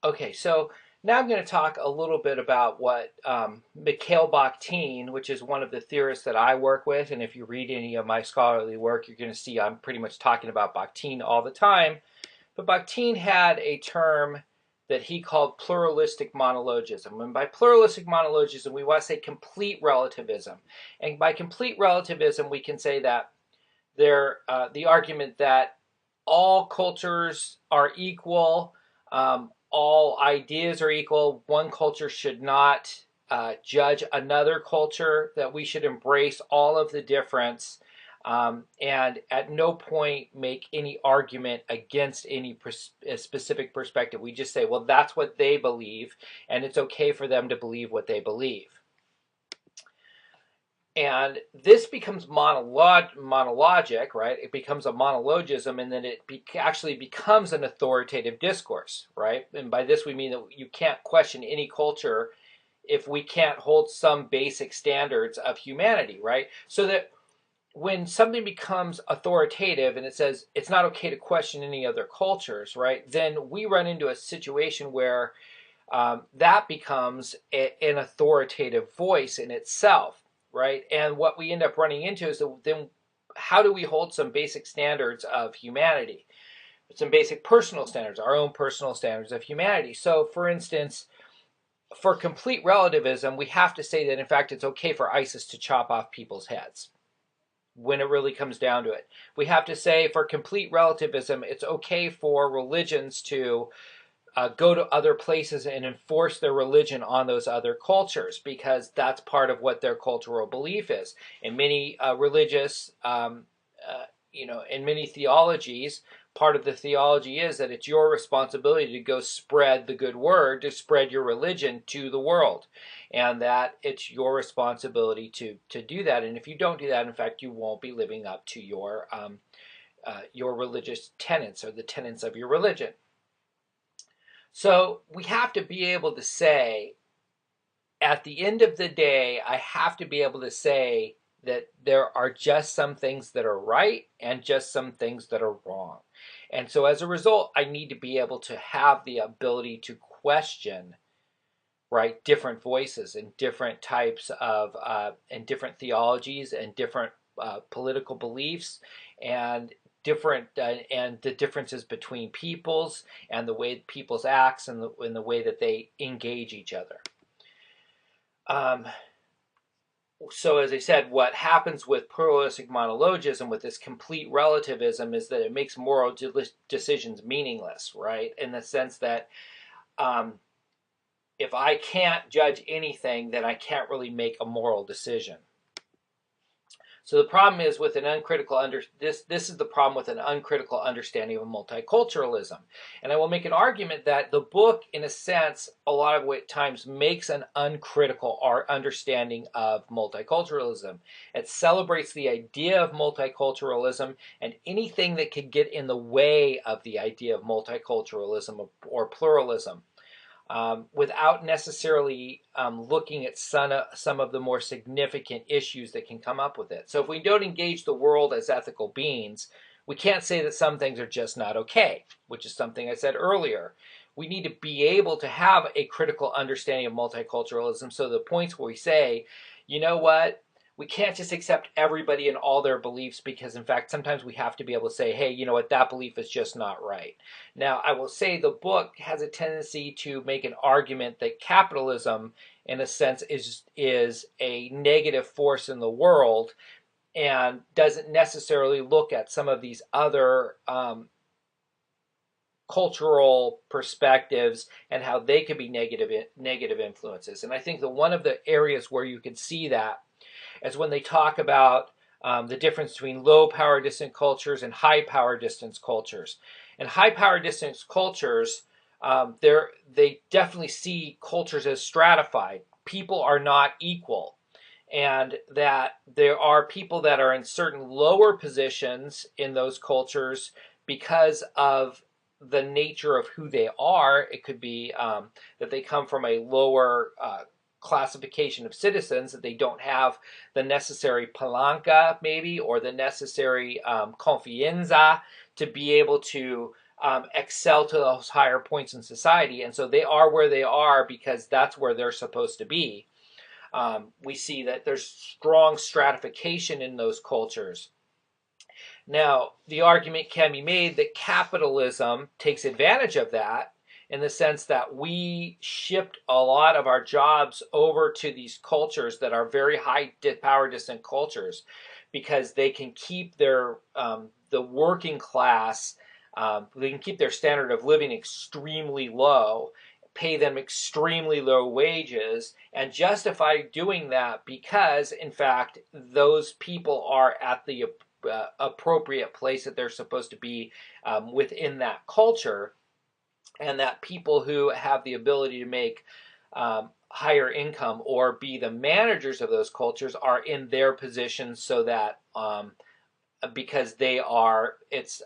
Okay, so now I'm going to talk a little bit about what Mikhail Bakhtin, which is one of the theorists that I work with, and if you read any of my scholarly work, you're going to see I'm pretty much talking about Bakhtin all the time. But Bakhtin had a term that he called pluralistic monologism. And by pluralistic monologism, we want to say complete relativism. And by complete relativism, we can say that the argument that all cultures are equal, all ideas are equal. One culture should not judge another culture, that we should embrace all of the difference, and at no point make any argument against any specific perspective. We just say, well, that's what they believe, and it's okay for them to believe what they believe. And this becomes monologic, right? It becomes a monologism, and then it actually becomes an authoritative discourse, right? And by this we mean that you can't question any culture if we can't hold some basic standards of humanity, right? So that when something becomes authoritative and it says it's not okay to question any other cultures, right? Then we run into a situation where that becomes an authoritative voice in itself. Right, and what we end up running into is then how do we hold some basic standards of humanity, some basic personal standards, our own personal standards of humanity. So, for instance, for complete relativism, we have to say that in fact it's okay for ISIS to chop off people's heads when it really comes down to it. We have to say for complete relativism, it's okay for religions to go to other places and enforce their religion on those other cultures, because that's part of what their cultural belief is. In many religious, in many theologies, part of the theology is that it's your responsibility to go spread the good word, to spread your religion to the world, and that it's your responsibility to do that. And if you don't do that, in fact, you won't be living up to your religious tenets, or the tenets of your religion. So we have to be able to say, at the end of the day, I have to be able to say that there are just some things that are right and just some things that are wrong. And so as a result, I need to be able to have the ability to question, right, different voices and different types of, and different theologies and different political beliefs, and and the differences between peoples, and the way peoples acts, and the way that they engage each other. So as I said, what happens with pluralistic monologism, with this complete relativism, is that it makes moral decisions meaningless, right? In the sense that if I can't judge anything, then I can't really make a moral decision. So the problem is with an uncritical this is the problem with an uncritical understanding of multiculturalism. And I will make an argument that the book, in a sense, a lot of times makes an uncritical understanding of multiculturalism. It celebrates the idea of multiculturalism and anything that could get in the way of the idea of multiculturalism or pluralism. Without necessarily looking at some of the more significant issues that can come up with it. So if we don't engage the world as ethical beings, we can't say that some things are just not okay, which is something I said earlier. We need to be able to have a critical understanding of multiculturalism, so the points where we say, you know what, we can't just accept everybody and all their beliefs, because in fact sometimes we have to be able to say, hey, you know what, that belief is just not right. Now I will say the book has a tendency to make an argument that capitalism, in a sense, is a negative force in the world, and doesn't necessarily look at some of these other cultural perspectives and how they could be negative influences. And I think that one of the areas where you can see that is when they talk about the difference between low power distance cultures and high power distance cultures. And high power distance cultures, they definitely see cultures as stratified. People are not equal, and that there are people that are in certain lower positions in those cultures because of the nature of who they are. It could be that they come from a lower classification of citizens, that they don't have the necessary palanca, maybe, or the necessary confianza to be able to excel to those higher points in society, and so they are where they are because that's where they're supposed to be. We see that there's strong stratification in those cultures. Now, the argument can be made that capitalism takes advantage of that in the sense that we shipped a lot of our jobs over to these cultures that are very high power distant cultures because they can keep their the working class, they can keep their standard of living extremely low, pay them extremely low wages, and justify doing that because, in fact, those people are at the appropriate place that they're supposed to be within that culture, and that people who have the ability to make higher income or be the managers of those cultures are in their positions so that because they are, it's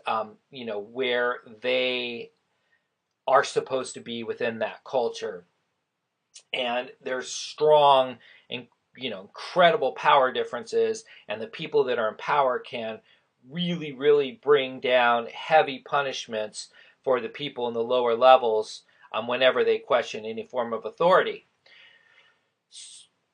where they are supposed to be within that culture. And there's strong and incredible power differences, and the people that are in power can really, really bring down heavy punishments for the people in the lower levels whenever they question any form of authority.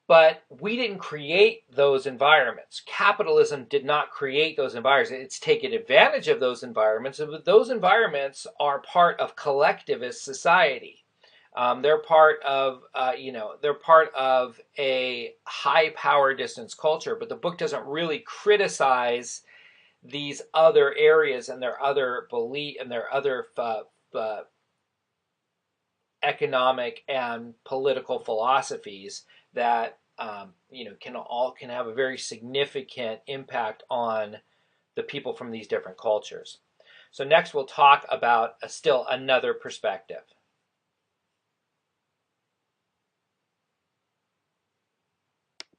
But we didn't create those environments. Capitalism did not create those environments. It's taken advantage of those environments, but those environments are part of collectivist society. They're part of, they're part of a high power distance culture, but the book doesn't really criticize these other areas and their other belief and their other economic and political philosophies that can have a very significant impact on the people from these different cultures. So next we'll talk about still another perspective.